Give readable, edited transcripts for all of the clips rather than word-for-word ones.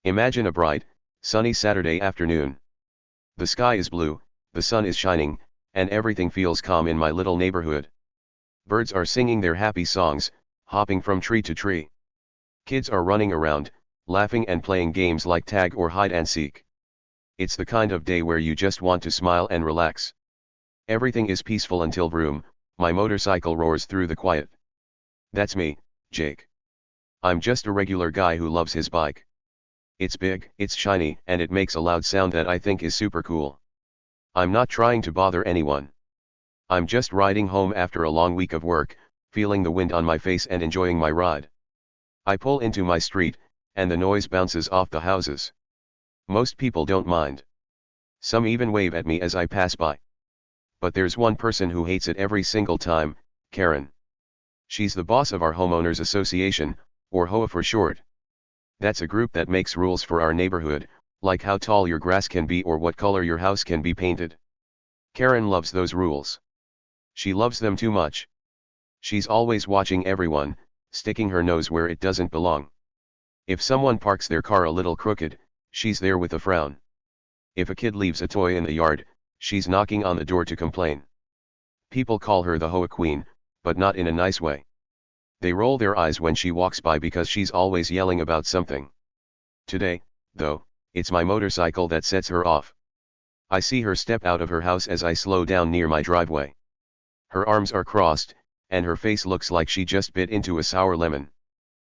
Imagine a bright, sunny Saturday afternoon. The sky is blue, the sun is shining, and everything feels calm in my little neighborhood. Birds are singing their happy songs, hopping from tree to tree. Kids are running around, laughing and playing games like tag or hide and seek. It's the kind of day where you just want to smile and relax. Everything is peaceful until vroom, my motorcycle roars through the quiet. That's me, Jake. I'm just a regular guy who loves his bike. It's big, it's shiny, and it makes a loud sound that I think is super cool. I'm not trying to bother anyone. I'm just riding home after a long week of work, feeling the wind on my face and enjoying my ride. I pull into my street, and the noise bounces off the houses. Most people don't mind. Some even wave at me as I pass by. But there's one person who hates it every single time, Karen. She's the boss of our homeowners association, or HOA for short. That's a group that makes rules for our neighborhood, like how tall your grass can be or what color your house can be painted. Karen loves those rules. She loves them too much. She's always watching everyone, sticking her nose where it doesn't belong. If someone parks their car a little crooked, she's there with a frown. If a kid leaves a toy in the yard, she's knocking on the door to complain. People call her the HOA queen, but not in a nice way. They roll their eyes when she walks by because she's always yelling about something. Today, though, it's my motorcycle that sets her off. I see her step out of her house as I slow down near my driveway. Her arms are crossed, and her face looks like she just bit into a sour lemon.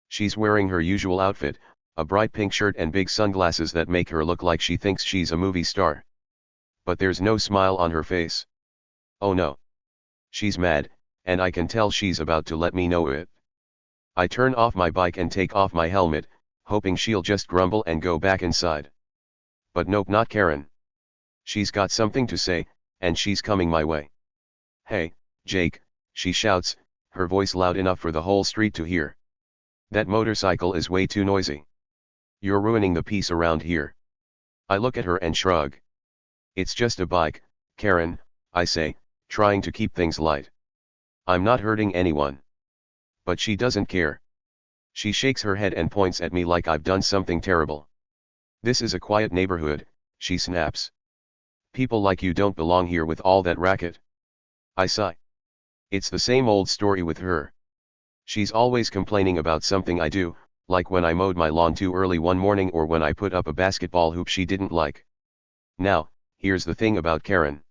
She's wearing her usual outfit, a bright pink shirt and big sunglasses that make her look like she thinks she's a movie star. But there's no smile on her face. Oh no. She's mad, and I can tell she's about to let me know it. I turn off my bike and take off my helmet, hoping she'll just grumble and go back inside. But nope, not Karen. She's got something to say, and she's coming my way. Hey, Jake, she shouts, her voice loud enough for the whole street to hear. That motorcycle is way too noisy. You're ruining the peace around here. I look at her and shrug. It's just a bike, Karen, I say, trying to keep things light. I'm not hurting anyone. But she doesn't care. She shakes her head and points at me like I've done something terrible. This is a quiet neighborhood, she snaps. People like you don't belong here with all that racket. I sigh. It's the same old story with her. She's always complaining about something I do, like when I mowed my lawn too early one morning or when I put up a basketball hoop she didn't like. Now, here's the thing about Karen.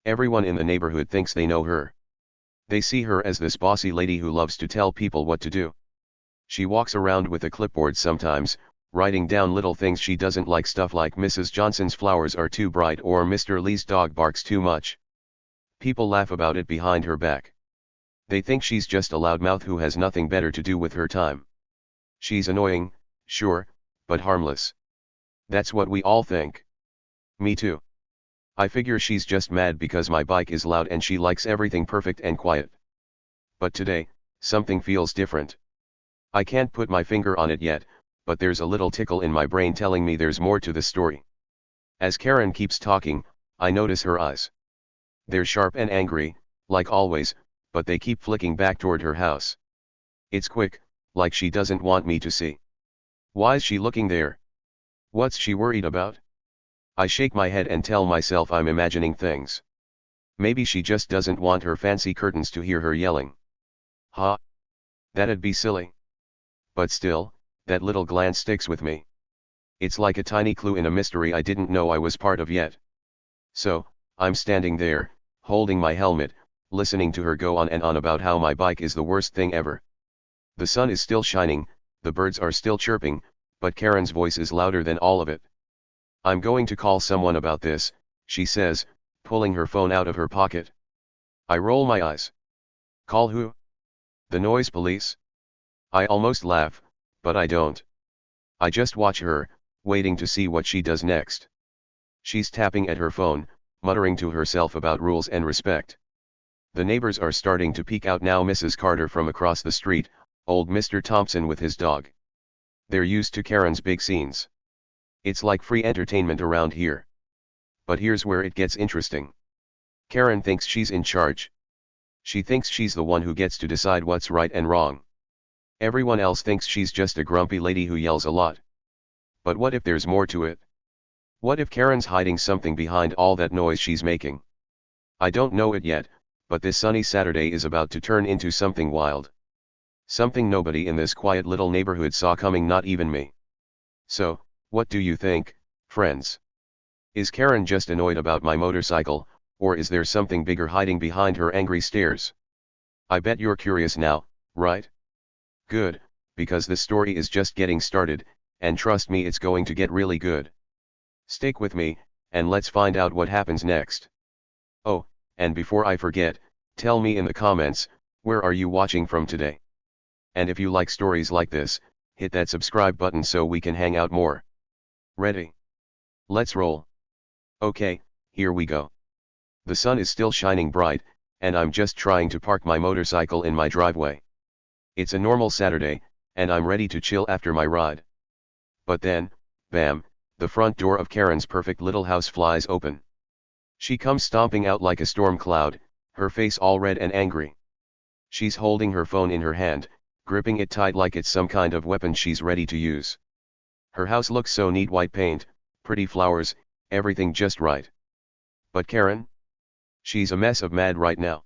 Everyone in the neighborhood thinks they know her. They see her as this bossy lady who loves to tell people what to do. She walks around with a clipboard sometimes, writing down little things she doesn't like, stuff like Mrs. Johnson's flowers are too bright or Mr. Lee's dog barks too much. People laugh about it behind her back. They think she's just a loudmouth who has nothing better to do with her time. She's annoying, sure, but harmless. That's what we all think. Me too. I figure she's just mad because my bike is loud and she likes everything perfect and quiet. But today, something feels different. I can't put my finger on it yet, but there's a little tickle in my brain telling me there's more to the story. As Karen keeps talking, I notice her eyes. They're sharp and angry, like always, but they keep flicking back toward her house. It's quick, like she doesn't want me to see. Why's she looking there? What's she worried about? I shake my head and tell myself I'm imagining things. Maybe she just doesn't want her fancy curtains to hear her yelling. Huh? That'd be silly. But still, that little glance sticks with me. It's like a tiny clue in a mystery I didn't know I was part of yet. So, I'm standing there, holding my helmet, listening to her go on and on about how my bike is the worst thing ever. The sun is still shining, the birds are still chirping, but Karen's voice is louder than all of it. I'm going to call someone about this, she says, pulling her phone out of her pocket. I roll my eyes. Call who? The noise police? I almost laugh, but I don't. I just watch her, waiting to see what she does next. She's tapping at her phone, muttering to herself about rules and respect. The neighbors are starting to peek out now. Mrs. Carter from across the street, old Mr. Thompson with his dog. They're used to Karen's big scenes. It's like free entertainment around here. But here's where it gets interesting. Karen thinks she's in charge. She thinks she's the one who gets to decide what's right and wrong. Everyone else thinks she's just a grumpy lady who yells a lot. But what if there's more to it? What if Karen's hiding something behind all that noise she's making? I don't know it yet, but this sunny Saturday is about to turn into something wild. Something nobody in this quiet little neighborhood saw coming, not even me. So, what do you think, friends? Is Karen just annoyed about my motorcycle, or is there something bigger hiding behind her angry stares? I bet you're curious now, right? Good, because this story is just getting started, and trust me, it's going to get really good. Stick with me, and let's find out what happens next. Oh, and before I forget, tell me in the comments, where are you watching from today? And if you like stories like this, hit that subscribe button so we can hang out more. Ready? Let's roll. Okay, here we go. The sun is still shining bright, and I'm just trying to park my motorcycle in my driveway. It's a normal Saturday, and I'm ready to chill after my ride. But then, bam, the front door of Karen's perfect little house flies open. She comes stomping out like a storm cloud, her face all red and angry. She's holding her phone in her hand, gripping it tight like it's some kind of weapon she's ready to use. Her house looks so neat: white paint, pretty flowers, everything just right. But Karen? She's a mess of mad right now.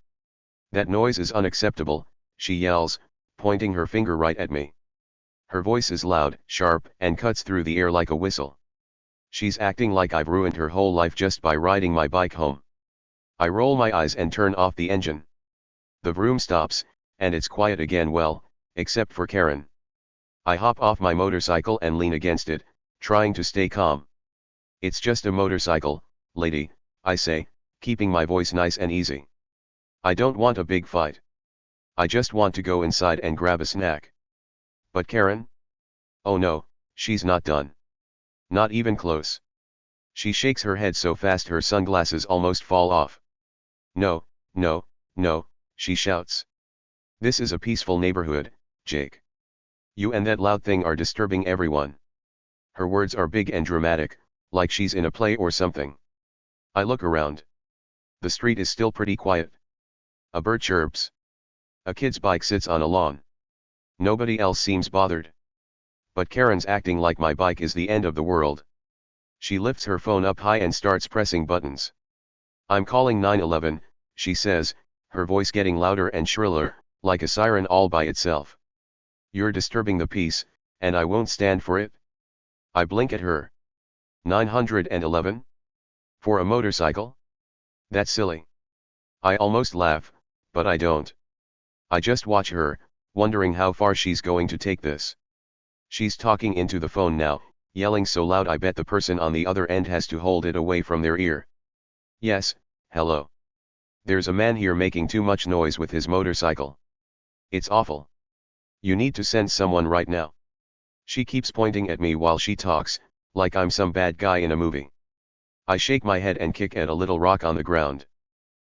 That noise is unacceptable, she yells, pointing her finger right at me. Her voice is loud, sharp, and cuts through the air like a whistle. She's acting like I've ruined her whole life just by riding my bike home. I roll my eyes and turn off the engine. The vroom stops, and it's quiet again, well, except for Karen. I hop off my motorcycle and lean against it, trying to stay calm. It's just a motorcycle, lady, I say, keeping my voice nice and easy. I don't want a big fight. I just want to go inside and grab a snack. But Karen? Oh no, she's not done. Not even close. She shakes her head so fast her sunglasses almost fall off. No, no, no, she shouts. This is a peaceful neighborhood, Jake. You and that loud thing are disturbing everyone. Her words are big and dramatic, like she's in a play or something. I look around. The street is still pretty quiet. A bird chirps. A kid's bike sits on a lawn. Nobody else seems bothered. But Karen's acting like my bike is the end of the world. She lifts her phone up high and starts pressing buttons. I'm calling 911, she says, her voice getting louder and shriller, like a siren all by itself. You're disturbing the peace, and I won't stand for it. I blink at her. 911? For a motorcycle? That's silly. I almost laugh, but I don't. I just watch her, wondering how far she's going to take this. She's talking into the phone now, yelling so loud I bet the person on the other end has to hold it away from their ear. Yes, hello. There's a man here making too much noise with his motorcycle. It's awful. You need to send someone right now. She keeps pointing at me while she talks, like I'm some bad guy in a movie. I shake my head and kick at a little rock on the ground.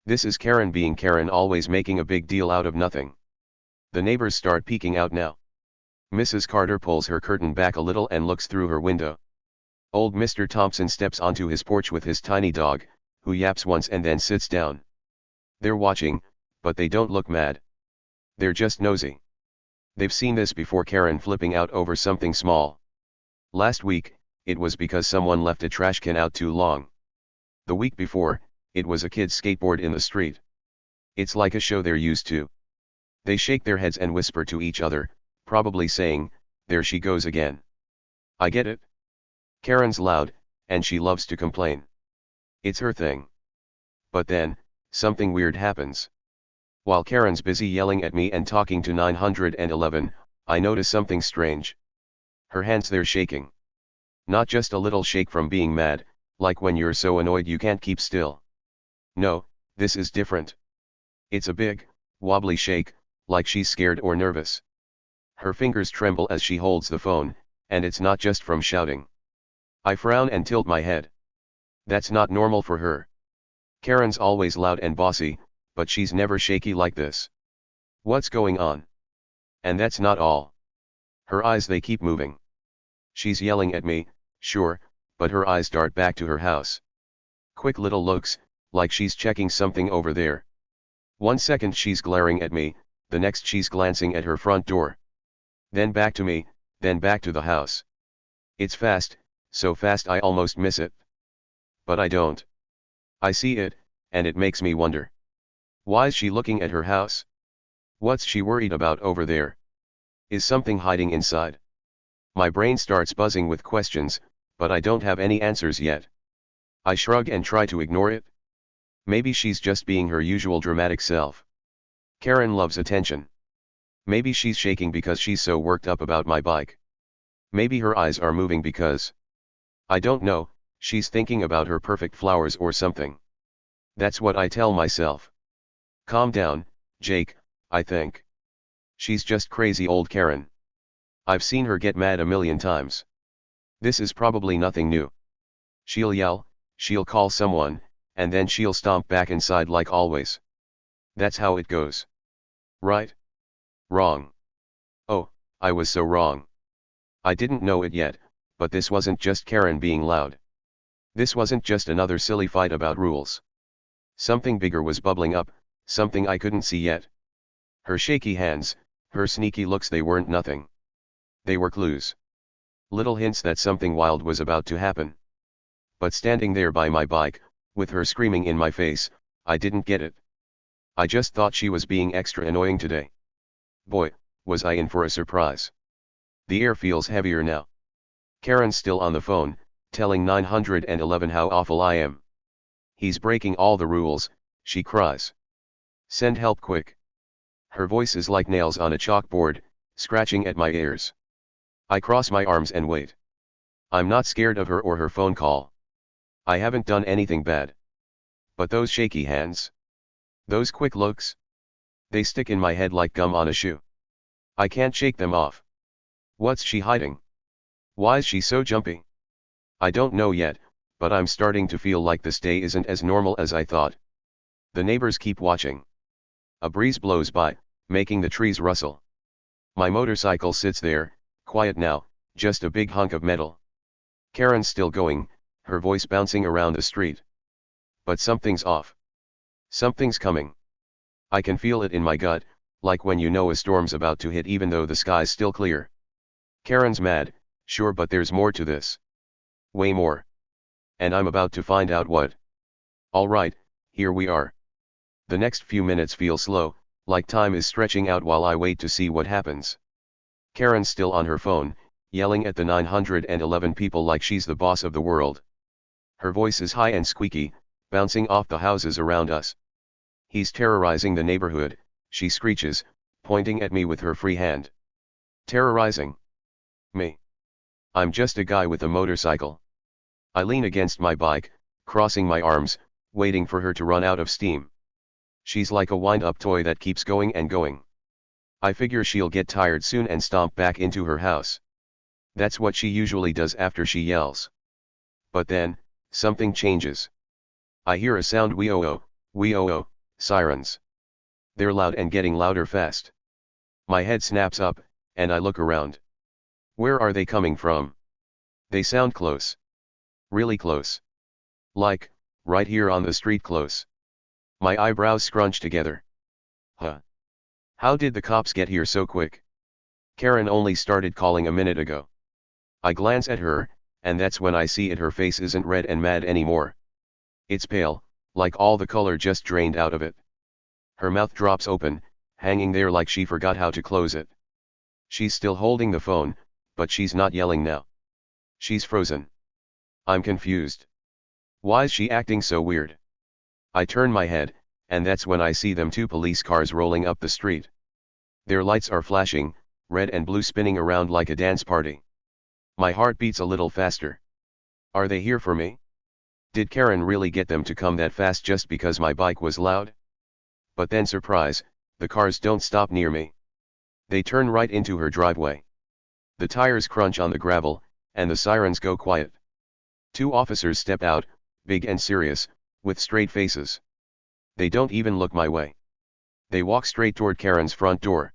This is Karen being Karen, always making a big deal out of nothing. The neighbors start peeking out now. Mrs. Carter pulls her curtain back a little and looks through her window. Old Mr. Thompson steps onto his porch with his tiny dog, who yaps once and then sits down. They're watching, but they don't look mad. They're just nosy. They've seen this before: Karen flipping out over something small. Last week, it was because someone left a trash can out too long. The week before, it was a kid's skateboard in the street. It's like a show they're used to. They shake their heads and whisper to each other, probably saying, "There she goes again." I get it. Karen's loud, and she loves to complain. It's her thing. But then, something weird happens. While Karen's busy yelling at me and talking to 911, I notice something strange. Her hands, they're shaking. Not just a little shake from being mad, like when you're so annoyed you can't keep still. No, this is different. It's a big, wobbly shake, like she's scared or nervous. Her fingers tremble as she holds the phone, and it's not just from shouting. I frown and tilt my head. That's not normal for her. Karen's always loud and bossy, but she's never shaky like this. What's going on? And that's not all. Her eyes, they keep moving. She's yelling at me, sure, but her eyes dart back to her house. Quick little looks, like she's checking something over there. 1 second she's glaring at me, the next she's glancing at her front door. Then back to me, then back to the house. It's fast, so fast I almost miss it. But I don't. I see it, and it makes me wonder. Why's she looking at her house? What's she worried about over there? Is something hiding inside? My brain starts buzzing with questions, but I don't have any answers yet. I shrug and try to ignore it. Maybe she's just being her usual dramatic self. Karen loves attention. Maybe she's shaking because she's so worked up about my bike. Maybe her eyes are moving because, I don't know, she's thinking about her perfect flowers or something. That's what I tell myself. Calm down, Jake, I think. She's just crazy old Karen. I've seen her get mad a million times. This is probably nothing new. She'll yell, she'll call someone, and then she'll stomp back inside like always. That's how it goes. Right? Wrong. Oh, I was so wrong. I didn't know it yet, but this wasn't just Karen being loud. This wasn't just another silly fight about rules. Something bigger was bubbling up, something I couldn't see yet. Her shaky hands, her sneaky looks, they weren't nothing. They were clues. Little hints that something wild was about to happen. But standing there by my bike, with her screaming in my face, I didn't get it. I just thought she was being extra annoying today. Boy, was I in for a surprise. The air feels heavier now. Karen's still on the phone, telling 911 how awful I am. He's breaking all the rules, she cries. Send help quick. Her voice is like nails on a chalkboard, scratching at my ears. I cross my arms and wait. I'm not scared of her or her phone call. I haven't done anything bad. But those shaky hands. Those quick looks. They stick in my head like gum on a shoe. I can't shake them off. What's she hiding? Why's she so jumpy? I don't know yet, but I'm starting to feel like this day isn't as normal as I thought. The neighbors keep watching. A breeze blows by, making the trees rustle. My motorcycle sits there, quiet now, just a big hunk of metal. Karen's still going, her voice bouncing around the street. But something's off. Something's coming. I can feel it in my gut, like when you know a storm's about to hit even though the sky's still clear. Karen's mad, sure, but there's more to this. Way more. And I'm about to find out what. Alright, here we are. The next few minutes feel slow, like time is stretching out while I wait to see what happens. Karen's still on her phone, yelling at the 911 people like she's the boss of the world. Her voice is high and squeaky, bouncing off the houses around us. He's terrorizing the neighborhood, she screeches, pointing at me with her free hand. Terrorizing me. I'm just a guy with a motorcycle. I lean against my bike, crossing my arms, waiting for her to run out of steam. She's like a wind-up toy that keeps going and going. I figure she'll get tired soon and stomp back into her house. That's what she usually does after she yells. But then, something changes. I hear a sound, wee-oh-oh, sirens. They're loud and getting louder fast. My head snaps up, and I look around. Where are they coming from? They sound close. Really close. Like, right here on the street close. My eyebrows scrunch together. Huh? How did the cops get here so quick? Karen only started calling a minute ago. I glance at her, and that's when I see it, her face isn't red and mad anymore. It's pale, like all the color just drained out of it. Her mouth drops open, hanging there like she forgot how to close it. She's still holding the phone, but she's not yelling now. She's frozen. I'm confused. Why's she acting so weird? I turn my head, and that's when I see them, two police cars rolling up the street. Their lights are flashing, red and blue, spinning around like a dance party. My heart beats a little faster. Are they here for me? Did Karen really get them to come that fast just because my bike was loud? But then, surprise, the cars don't stop near me. They turn right into her driveway. The tires crunch on the gravel, and the sirens go quiet. Two officers step out, big and serious, with straight faces. They don't even look my way. They walk straight toward Karen's front door.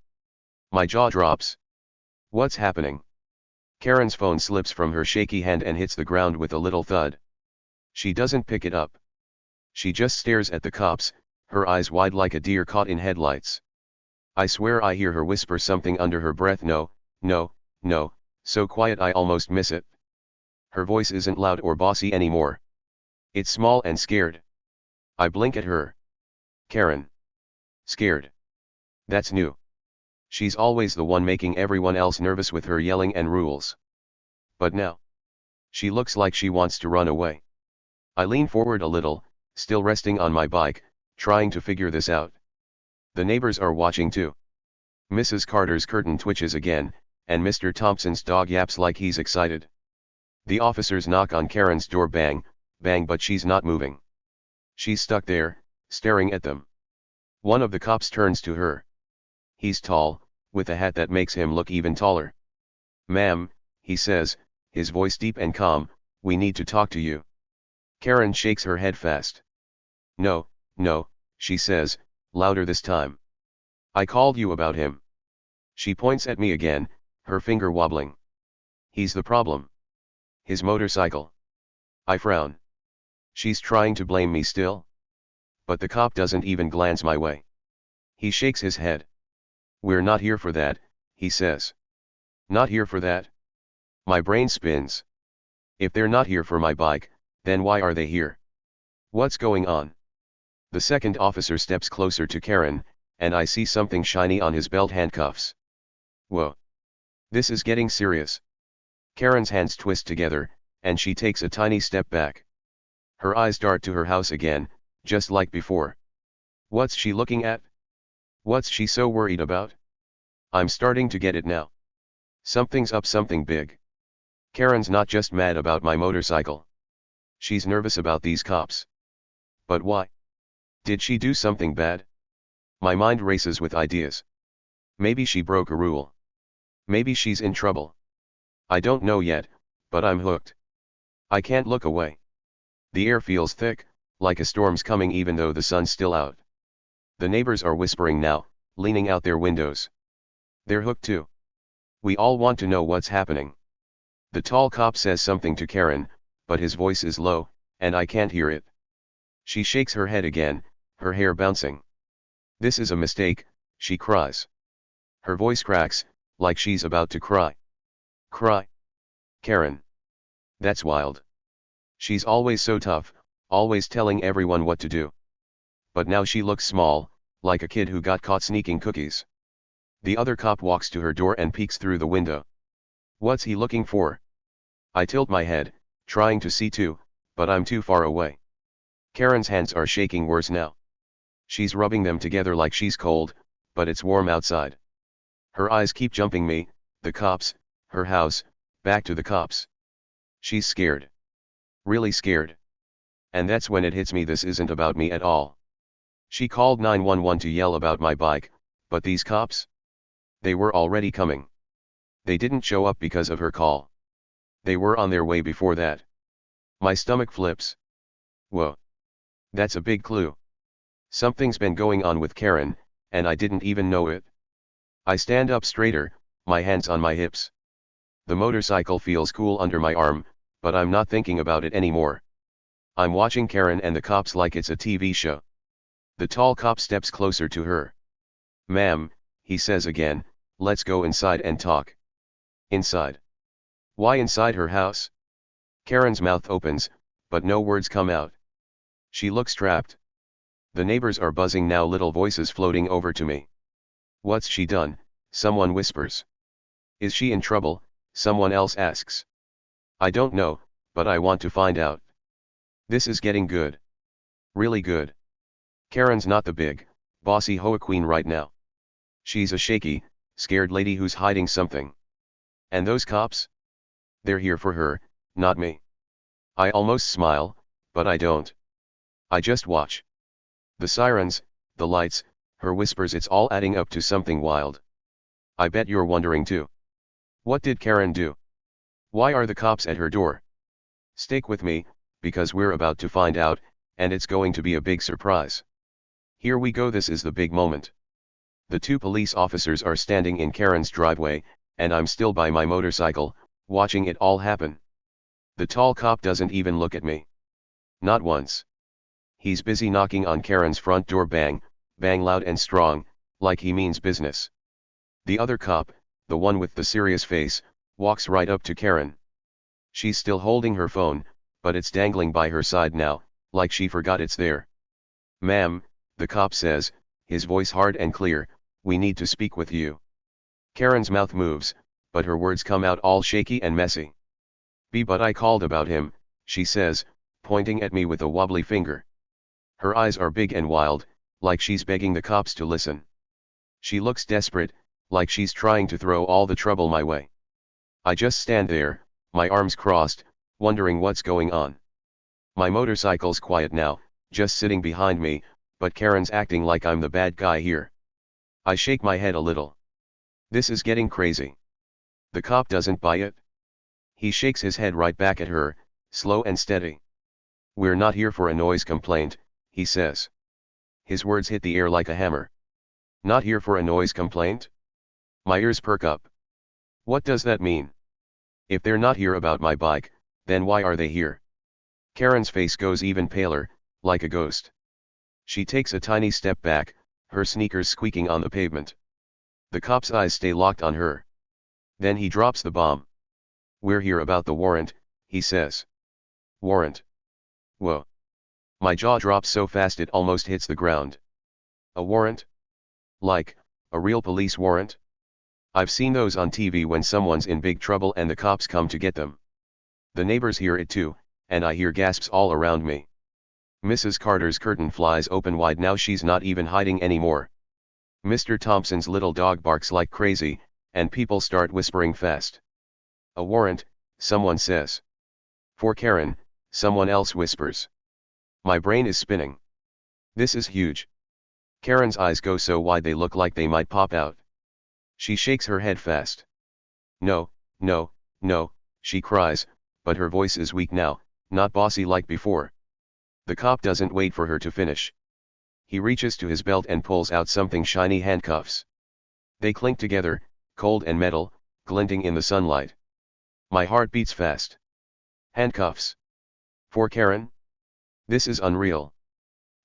My jaw drops. What's happening? Karen's phone slips from her shaky hand and hits the ground with a little thud. She doesn't pick it up. She just stares at the cops, her eyes wide like a deer caught in headlights. I swear I hear her whisper something under her breath, no, no, no, so quiet I almost miss it. Her voice isn't loud or bossy anymore. It's small and scared. I blink at her. Karen. Scared. That's new. She's always the one making everyone else nervous with her yelling and rules. But now, she looks like she wants to run away. I lean forward a little, still resting on my bike, trying to figure this out. The neighbors are watching too. Mrs. Carter's curtain twitches again, and Mr. Thompson's dog yaps like he's excited. The officers knock on Karen's door, bang, bang, but she's not moving. She's stuck there, staring at them. One of the cops turns to her. He's tall, with a hat that makes him look even taller. "Ma'am," he says, his voice deep and calm, "we need to talk to you." Karen shakes her head fast. "No, no," she says, louder this time. "I called you about him." She points at me again, her finger wobbling. "He's the problem. His motorcycle." I frown. She's trying to blame me still? But the cop doesn't even glance my way. He shakes his head. "We're not here for that," he says. "Not here for that?" My brain spins. If they're not here for my bike, then why are they here? What's going on? The second officer steps closer to Karen, and I see something shiny on his belt handcuffs. Whoa. This is getting serious. Karen's hands twist together, and she takes a tiny step back. Her eyes dart to her house again, just like before. What's she looking at? What's she so worried about? I'm starting to get it now. Something's up, something big. Karen's not just mad about my motorcycle. She's nervous about these cops. But why? Did she do something bad? My mind races with ideas. Maybe she broke a rule. Maybe she's in trouble. I don't know yet, but I'm hooked. I can't look away. The air feels thick, like a storm's coming even though the sun's still out. The neighbors are whispering now, leaning out their windows. They're hooked too. We all want to know what's happening. The tall cop says something to Karen, but his voice is low, and I can't hear it. She shakes her head again, her hair bouncing. "This is a mistake," she cries. Her voice cracks, like she's about to cry. Cry? Karen. That's wild. She's always so tough, always telling everyone what to do. But now she looks small, like a kid who got caught sneaking cookies. The other cop walks to her door and peeks through the window. What's he looking for? I tilt my head, trying to see too, but I'm too far away. Karen's hands are shaking worse now. She's rubbing them together like she's cold, but it's warm outside. Her eyes keep jumping me, the cops, her house, back to the cops. She's scared. Really scared. And that's when it hits me this isn't about me at all. She called 911 to yell about my bike, but these cops? They were already coming. They didn't show up because of her call. They were on their way before that. My stomach flips. Whoa. That's a big clue. Something's been going on with Karen, and I didn't even know it. I stand up straighter, my hands on my hips. The motorcycle feels cool under my arm, but I'm not thinking about it anymore. I'm watching Karen and the cops like it's a TV show. The tall cop steps closer to her. "Ma'am," he says again, "let's go inside and talk." Inside? Why inside her house? Karen's mouth opens, but no words come out. She looks trapped. The neighbors are buzzing now, little voices floating over to me. "What's she done?" someone whispers. "Is she in trouble?" someone else asks. I don't know, but I want to find out. This is getting good. Really good. Karen's not the big, bossy HOA queen right now. She's a shaky, scared lady who's hiding something. And those cops? They're here for her, not me. I almost smile, but I don't. I just watch. The sirens, the lights, her whispers, it's all adding up to something wild. I bet you're wondering too. What did Karen do? Why are the cops at her door? Stick with me, because we're about to find out, and it's going to be a big surprise. Here we go, this is the big moment. The two police officers are standing in Karen's driveway, and I'm still by my motorcycle, watching it all happen. The tall cop doesn't even look at me. Not once. He's busy knocking on Karen's front door, bang, bang, loud and strong, like he means business. The other cop, the one with the serious face, walks right up to Karen. She's still holding her phone, but it's dangling by her side now, like she forgot it's there. "Ma'am," the cop says, his voice hard and clear, "we need to speak with you." Karen's mouth moves, but her words come out all shaky and messy. But I called about him," she says, pointing at me with a wobbly finger. Her eyes are big and wild, like she's begging the cops to listen. She looks desperate, like she's trying to throw all the trouble my way. I just stand there, my arms crossed, wondering what's going on. My motorcycle's quiet now, just sitting behind me, but Karen's acting like I'm the bad guy here. I shake my head a little. This is getting crazy. The cop doesn't buy it. He shakes his head right back at her, slow and steady. "We're not here for a noise complaint," he says. His words hit the air like a hammer. Not here for a noise complaint? My ears perk up. What does that mean? If they're not here about my bike, then why are they here? Karen's face goes even paler, like a ghost. She takes a tiny step back, her sneakers squeaking on the pavement. The cop's eyes stay locked on her. Then he drops the bomb. "We're here about the warrant," he says. "Warrant? Whoa." My jaw drops so fast it almost hits the ground. A warrant? Like, a real police warrant? I've seen those on TV when someone's in big trouble and the cops come to get them. The neighbors hear it too, and I hear gasps all around me. Mrs. Carter's curtain flies open wide now, she's not even hiding anymore. Mr. Thompson's little dog barks like crazy, and people start whispering fast. "A warrant," someone says. "For Karen," someone else whispers. My brain is spinning. This is huge. Karen's eyes go so wide they look like they might pop out. She shakes her head fast. "No, no, no," she cries, but her voice is weak now, not bossy like before. The cop doesn't wait for her to finish. He reaches to his belt and pulls out something shiny, handcuffs. They clink together, cold and metal, glinting in the sunlight. My heart beats fast. Handcuffs. For Karen? This is unreal.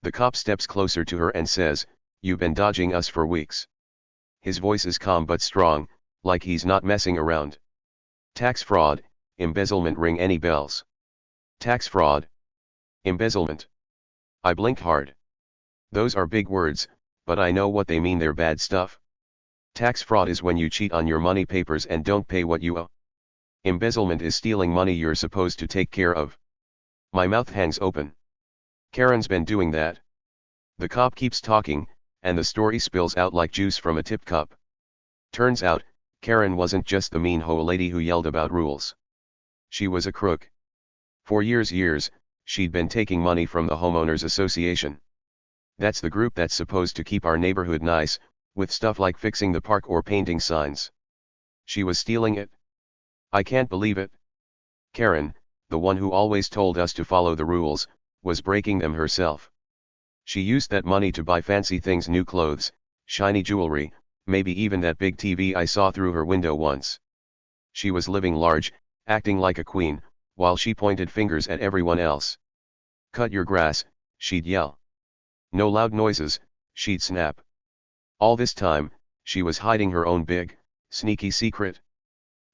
The cop steps closer to her and says, "You've been dodging us for weeks." His voice is calm but strong, like he's not messing around. Tax fraud, embezzlement, ring any bells? Tax fraud? Embezzlement? I blink hard. Those are big words, but I know what they mean, they're bad stuff. Tax fraud is when you cheat on your money papers and don't pay what you owe. Embezzlement is stealing money you're supposed to take care of. My mouth hangs open. Karen's been doing that. The cop keeps talking, and the story spills out like juice from a tip cup. Turns out, Karen wasn't just the mean HOA lady who yelled about rules. She was a crook. For years, she'd been taking money from the homeowners association. That's the group that's supposed to keep our neighborhood nice, with stuff like fixing the park or painting signs. She was stealing it. I can't believe it. Karen, the one who always told us to follow the rules, was breaking them herself. She used that money to buy fancy things, new clothes, shiny jewelry, maybe even that big TV I saw through her window once. She was living large, acting like a queen, while she pointed fingers at everyone else. "Cut your grass," she'd yell. "No loud noises," she'd snap. All this time, she was hiding her own big, sneaky secret.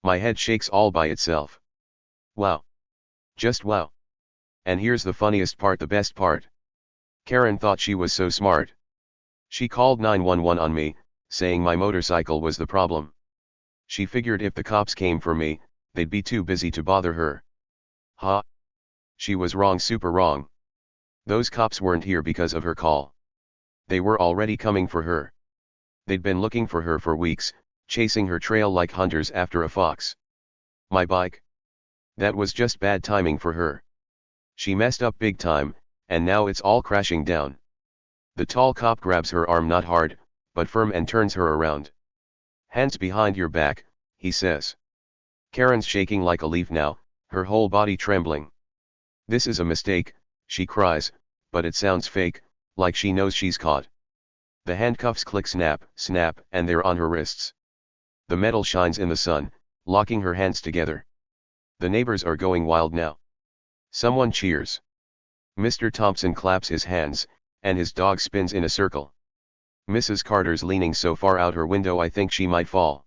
My head shakes all by itself. Wow. Just wow. And here's the funniest part, the best part. Karen thought she was so smart. She called 911 on me, saying my motorcycle was the problem. She figured if the cops came for me, they'd be too busy to bother her. Ha! She was wrong, super wrong. Those cops weren't here because of her call. They were already coming for her. They'd been looking for her for weeks, chasing her trail like hunters after a fox. My bike? That was just bad timing for her. She messed up big time, and now it's all crashing down. The tall cop grabs her arm, not hard, but firm, and turns her around. "Hands behind your back," he says. Karen's shaking like a leaf now, her whole body trembling. "This is a mistake," she cries, but it sounds fake, like she knows she's caught. The handcuffs click, snap, snap, and they're on her wrists. The metal shines in the sun, locking her hands together. The neighbors are going wild now. Someone cheers. Mr. Thompson claps his hands, and his dog spins in a circle. Mrs. Carter's leaning so far out her window I think she might fall.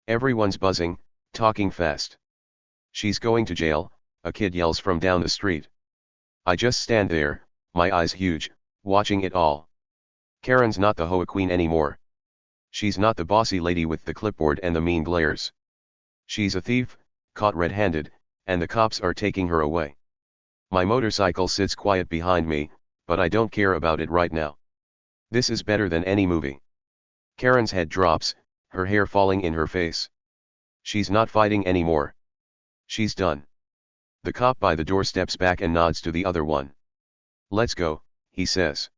Everyone's buzzing, talking fast. She's going to jail, a kid yells from down the street. I just stand there, my eyes huge, watching it all. Karen's not the HOA queen anymore. She's not the bossy lady with the clipboard and the mean glares. She's a thief, caught red-handed, and the cops are taking her away. My motorcycle sits quiet behind me, but I don't care about it right now. This is better than any movie. Karen's head drops, her hair falling in her face. She's not fighting anymore. She's done. The cop by the door steps back and nods to the other one. Let's go, he says.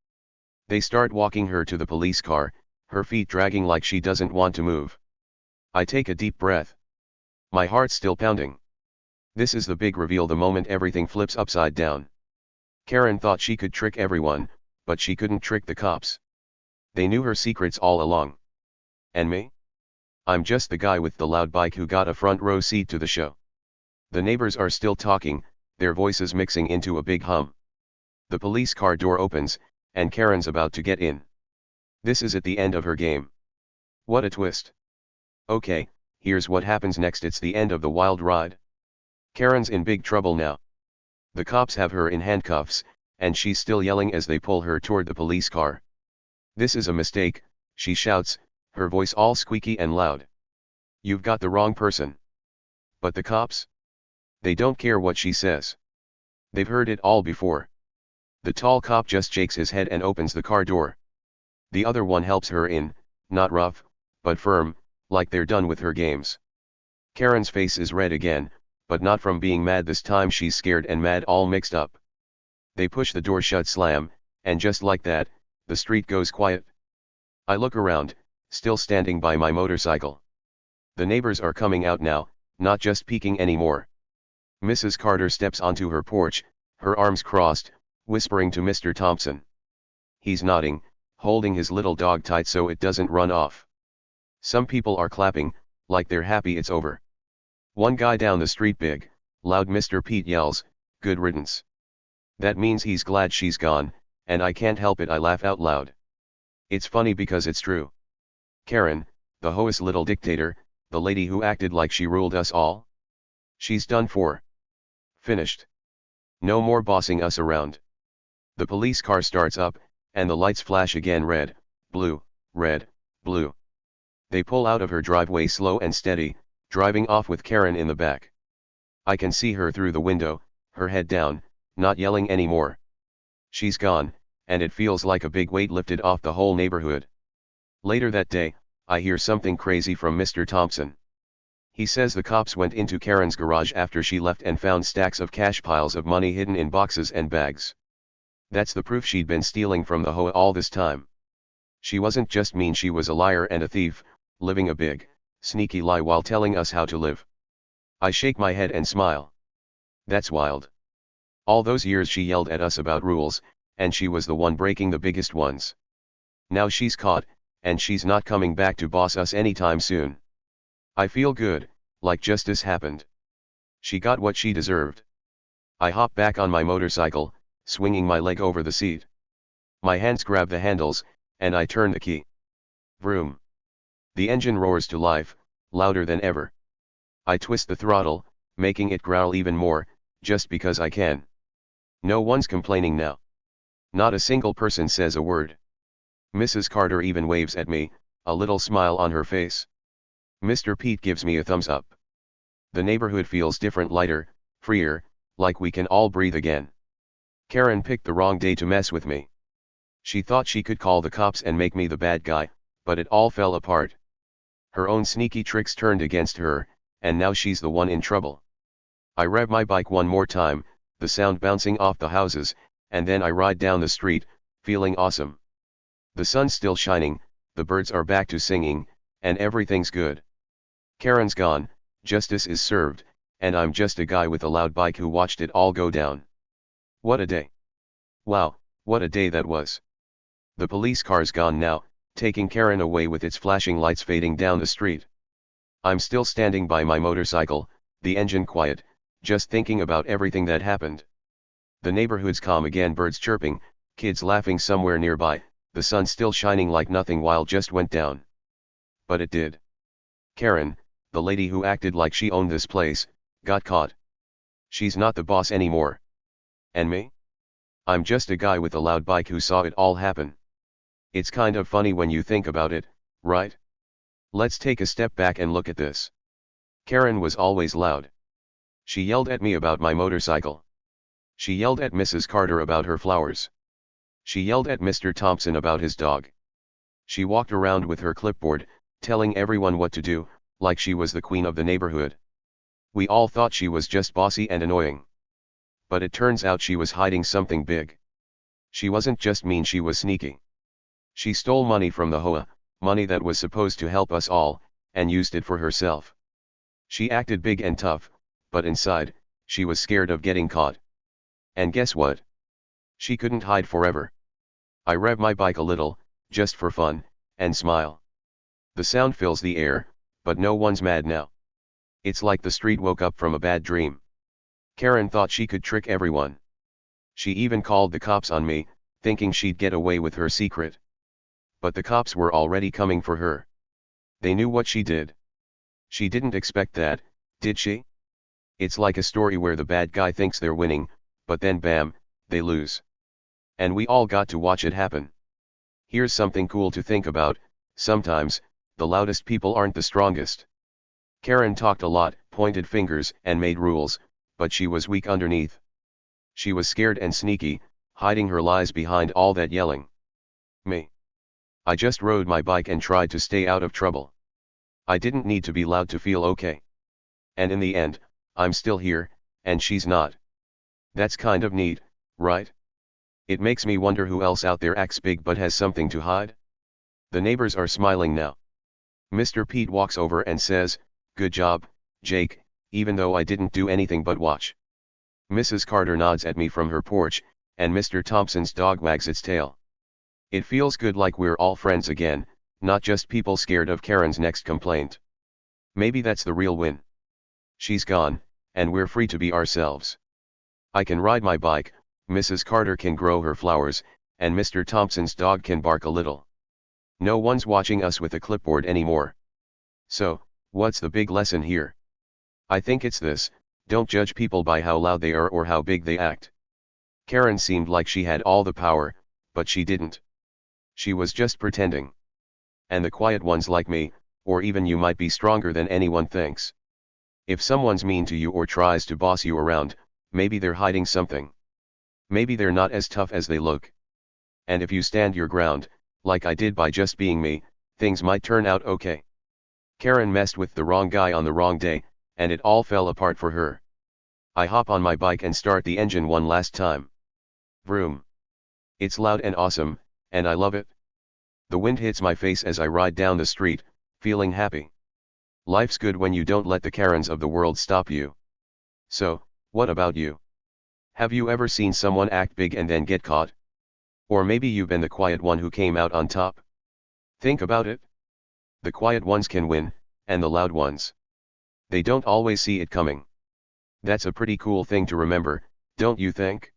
They start walking her to the police car, her feet dragging like she doesn't want to move. I take a deep breath. My heart's still pounding. This is the big reveal, the moment everything flips upside down. Karen thought she could trick everyone, but she couldn't trick the cops. They knew her secrets all along. And me? I'm just the guy with the loud bike who got a front row seat to the show. The neighbors are still talking, their voices mixing into a big hum. The police car door opens, and Karen's about to get in. This is at the end of her game. What a twist. Okay, here's what happens next. It's the end of the wild ride. Karen's in big trouble now. The cops have her in handcuffs, and she's still yelling as they pull her toward the police car. This is a mistake, she shouts, her voice all squeaky and loud. You've got the wrong person. But the cops? They don't care what she says. They've heard it all before. The tall cop just shakes his head and opens the car door. The other one helps her in, not rough, but firm, like they're done with her games. Karen's face is red again, but not from being mad this time. She's scared and mad all mixed up. They push the door shut slam, and just like that, the street goes quiet. I look around, still standing by my motorcycle. The neighbors are coming out now, not just peeking anymore. Mrs. Carter steps onto her porch, her arms crossed, whispering to Mr. Thompson. He's nodding, holding his little dog tight so it doesn't run off. Some people are clapping, like they're happy it's over. One guy down the street, big, loud Mr. Pete, yells, "Good riddance." That means he's glad she's gone, and I can't help it, I laugh out loud. It's funny because it's true. Karen, the HOA's little dictator, the lady who acted like she ruled us all. She's done for. Finished. No more bossing us around. The police car starts up, and the lights flash again, red, blue, red, blue. They pull out of her driveway slow and steady, driving off with Karen in the back. I can see her through the window, her head down, not yelling anymore. She's gone, and it feels like a big weight lifted off the whole neighborhood. Later that day, I hear something crazy from Mr. Thompson. He says the cops went into Karen's garage after she left and found stacks of cash, piles of money hidden in boxes and bags. That's the proof she'd been stealing from the HOA all this time. She wasn't just mean, she was a liar and a thief, living a big, sneaky lie while telling us how to live. I shake my head and smile. That's wild. All those years she yelled at us about rules, and she was the one breaking the biggest ones. Now she's caught, and she's not coming back to boss us anytime soon. I feel good, like justice happened. She got what she deserved. I hop back on my motorcycle, swinging my leg over the seat. My hands grab the handles, and I turn the key. Vroom. The engine roars to life, louder than ever. I twist the throttle, making it growl even more, just because I can. No one's complaining now. Not a single person says a word. Mrs. Carter even waves at me, a little smile on her face. Mr. Pete gives me a thumbs up. The neighborhood feels different, lighter, freer, like we can all breathe again. Karen picked the wrong day to mess with me. She thought she could call the cops and make me the bad guy, but it all fell apart. Her own sneaky tricks turned against her, and now she's the one in trouble. I rev my bike one more time, the sound bouncing off the houses, and then I ride down the street, feeling awesome. The sun's still shining, the birds are back to singing, and everything's good. Karen's gone, justice is served, and I'm just a guy with a loud bike who watched it all go down. What a day. Wow, what a day that was. The police car's gone now, taking Karen away with its flashing lights fading down the street. I'm still standing by my motorcycle, the engine quiet, just thinking about everything that happened. The neighborhood's calm again, birds chirping, kids laughing somewhere nearby, the sun still shining like nothing wild just went down. But it did. Karen, the lady who acted like she owned this place, Got caught. She's not the boss anymore. And me? I'm just a guy with a loud bike who saw it all happen. It's kind of funny when you think about it, right? Let's take a step back and look at this. Karen was always loud. She yelled at me about my motorcycle. She yelled at Mrs. Carter about her flowers. She yelled at Mr. Thompson about his dog. She walked around with her clipboard, telling everyone what to do, like she was the queen of the neighborhood. We all thought she was just bossy and annoying. But it turns out she was hiding something big. She wasn't just mean, she was sneaky. She stole money from the HOA, money that was supposed to help us all, and used it for herself. She acted big and tough, but inside, she was scared of getting caught. And guess what? She couldn't hide forever. I rev my bike a little, just for fun, and smile. The sound fills the air, but no one's mad now. It's like the street woke up from a bad dream. Karen thought she could trick everyone. She even called the cops on me, thinking she'd get away with her secret. But the cops were already coming for her. They knew what she did. She didn't expect that, did she? It's like a story where the bad guy thinks they're winning, but then bam, they lose. And we all got to watch it happen. Here's something cool to think about: sometimes, the loudest people aren't the strongest. Karen talked a lot, pointed fingers, and made rules, but she was weak underneath. She was scared and sneaky, hiding her lies behind all that yelling. Me. I just rode my bike and tried to stay out of trouble. I didn't need to be loud to feel okay. And in the end, I'm still here, and she's not. That's kind of neat, right? It makes me wonder who else out there acts big but has something to hide. The neighbors are smiling now. Mr. Pete walks over and says, "Good job, Jake, even though I didn't do anything but watch." Mrs. Carter nods at me from her porch, and Mr. Thompson's dog wags its tail. It feels good, like we're all friends again, not just people scared of Karen's next complaint. Maybe that's the real win. She's gone, and we're free to be ourselves. I can ride my bike, Mrs. Carter can grow her flowers, and Mr. Thompson's dog can bark a little. No one's watching us with a clipboard anymore. So, what's the big lesson here? I think it's this: don't judge people by how loud they are or how big they act. Karen seemed like she had all the power, but she didn't. She was just pretending. And the quiet ones like me, or even you, might be stronger than anyone thinks. If someone's mean to you or tries to boss you around, maybe they're hiding something. Maybe they're not as tough as they look. And if you stand your ground, like I did by just being me, things might turn out okay. Karen messed with the wrong guy on the wrong day, and it all fell apart for her. I hop on my bike and start the engine one last time. Vroom. It's loud and awesome, and I love it. The wind hits my face as I ride down the street, feeling happy. Life's good when you don't let the Karens of the world stop you. So, what about you? Have you ever seen someone act big and then get caught? Or maybe you've been the quiet one who came out on top? Think about it. The quiet ones can win, and the loud ones, they don't always see it coming. That's a pretty cool thing to remember, don't you think?